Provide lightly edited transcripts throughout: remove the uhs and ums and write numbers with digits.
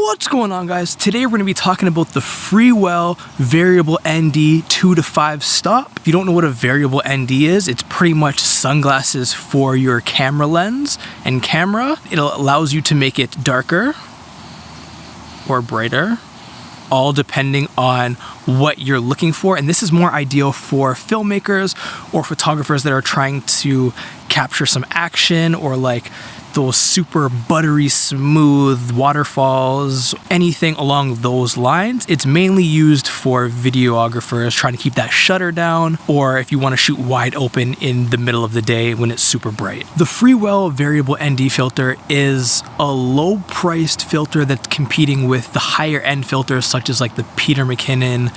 What's going on, guys? Today we're going to be talking about the Freewell variable ND 2 to 5 stop. If you don't know what a variable ND is, it's pretty much sunglasses for your camera lens and camera. It allows you to make it darker or brighter, all depending on what you're looking for. And this is more ideal for filmmakers or photographers that are trying to capture some action, or like those super buttery smooth waterfalls, anything along those lines. It's mainly used for videographers trying to keep that shutter down, or if you want to shoot wide open in the middle of the day when it's super bright. The Freewell variable ND filter is a low priced filter that's competing with the higher end filters such as like the Peter McKinnon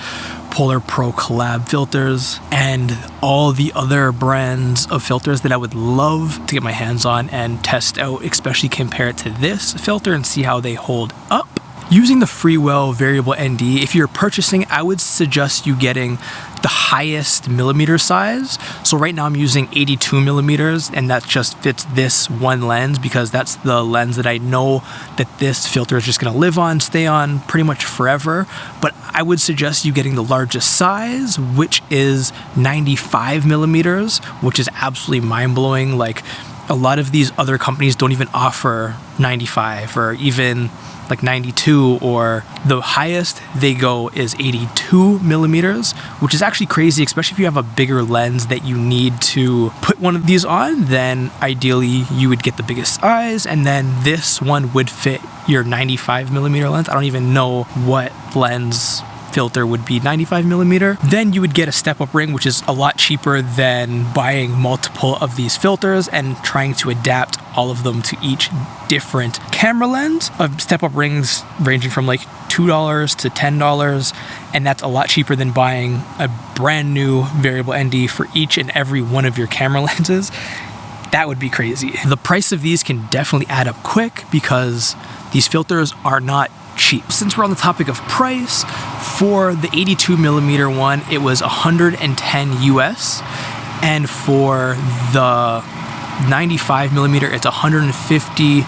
Polar Pro collab filters and all the other brands of filters that I would love to get my hands on and test out, especially compare it to this filter and see how they hold up. Using the Freewell variable ND, if you're purchasing, I would suggest you getting the highest millimeter size. So right now I'm using 82 millimeters, and that just fits this one lens because that's the lens that I know that this filter is just gonna live on, stay on pretty much forever. But I would suggest you getting the largest size, which is 95 millimeters, which is absolutely mind-blowing. Like, a lot of these other companies don't even offer 95 or even like 92, or the highest they go is 82 millimeters, which is actually crazy, especially if you have a bigger lens that you need to put one of these on. Then ideally you would get the biggest size, and then this one would fit your 95 millimeter lens. I don't even know what lens filter would be 95 millimeter. Then you would get a step-up ring, which is a lot cheaper than buying multiple of these filters and trying to adapt all of them to each different camera lens. Step-up rings ranging from like $2 to $10, and that's a lot cheaper than buying a brand new variable ND for each and every one of your camera lenses. That would be crazy. The price of these can definitely add up quick because these filters are not cheap. Since we're on the topic of price, for the 82 millimeter one, it was 110 US, and for the 95 millimeter, it's $150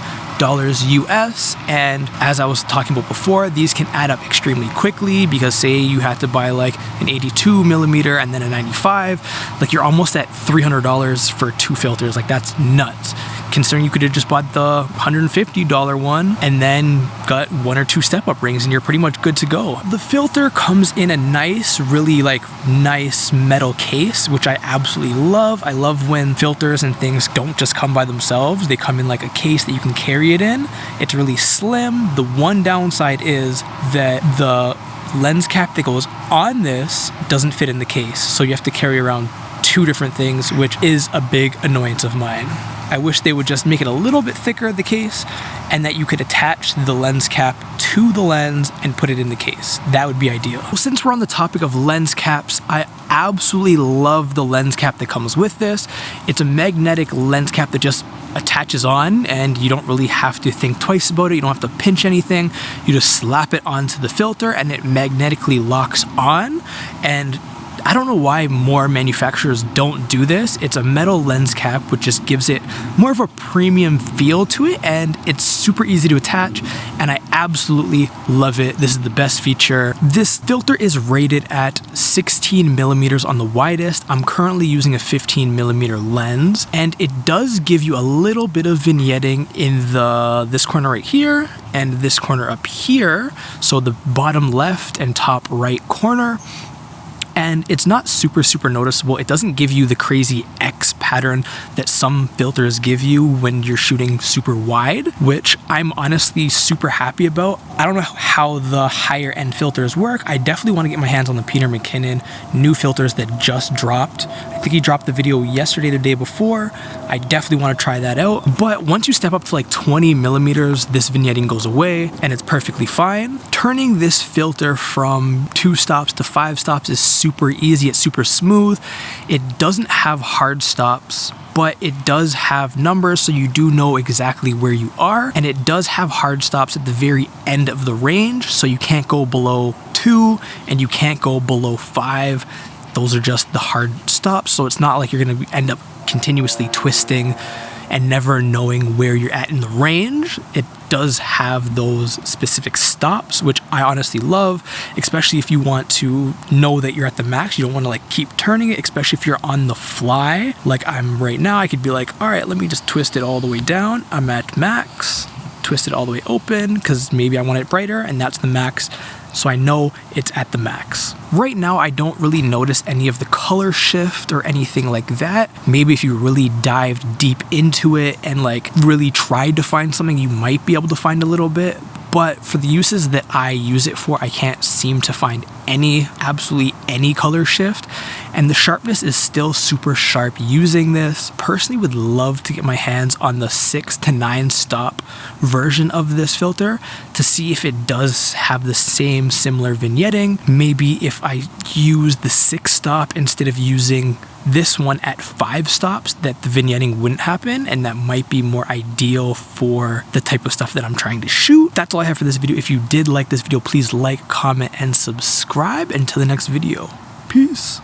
US. And as I was talking about before, these can add up extremely quickly because say you had to buy like an 82 millimeter and then a 95, like you're almost at $300 for two filters. Like, that's nuts, considering you could have just bought the $150 one and then got one or two step-up rings and you're pretty much good to go. The filter comes in a nice, really like nice metal case, which I absolutely love. I love when filters and things don't just come by themselves. They come in like a case that you can carry it in. It's really slim. The one downside is that the lens cap that goes on this doesn't fit in the case, so you have to carry around two different things, which is a big annoyance of mine. I wish they would just make it a little bit thicker, the case, and that you could attach the lens cap to the lens and put it in the case. That would be ideal. Since we're on the topic of lens caps, I absolutely love the lens cap that comes with this. It's a magnetic lens cap that just attaches on, and you don't really have to think twice about it. You don't have to pinch anything. You just slap it onto the filter and it magnetically locks on. And I don't know why more manufacturers don't do this. It's a metal lens cap, which just gives it more of a premium feel to it, and it's super easy to attach, and I absolutely love it. This is the best feature. This filter is rated at 16 millimeters on the widest. I'm currently using a 15 millimeter lens, and it does give you a little bit of vignetting in this corner right here and this corner up here, so the bottom left and top right corner. And it's not super noticeable. It doesn't give you the crazy X pattern that some filters give you when you're shooting super wide, which I'm honestly super happy about. I don't know how the higher end filters work. I definitely want to get my hands on the Peter McKinnon new filters that just dropped. I think he dropped the video yesterday, the day before. I definitely want to try that out. But once you step up to like 20 millimeters, this vignetting goes away and it's perfectly fine. Turning this filter from 2 stops to 5 stops is super easy. It's super smooth. It doesn't have hard stops, but it does have numbers, so you do know exactly where you are. And it does have hard stops at the very end of the range, so you can't go below 2 and you can't go below 5. Those are just the hard stops, so it's not like you're going to end up continuously twisting and never knowing where you're at in the range. It does have those specific stops, which I honestly love, especially if you want to know that you're at the max. You don't want to like keep turning it, especially if you're on the fly. Like I'm right now, I could be like, all right, let me just twist it all the way down. I'm at max, twist it all the way open because maybe I want it brighter, and that's the max. So I know it's at the max. Right now, I don't really notice any of the color shift or anything like that. Maybe if you really dived deep into it and like really tried to find something, you might be able to find a little bit. But for the uses that I use it for, I can't seem to find absolutely any color shift. And the sharpness is still super sharp using this. Personally would love to get my hands on the 6 to 9 stop version of this filter to see if it does have the same similar vignetting. Maybe if I use the 6 stop instead of using this one at 5 stops, that the vignetting wouldn't happen, and that might be more ideal for the type of stuff that I'm trying to shoot. That's all I have for this video. If you did like this video, please like, comment, and subscribe. Until the next video, peace.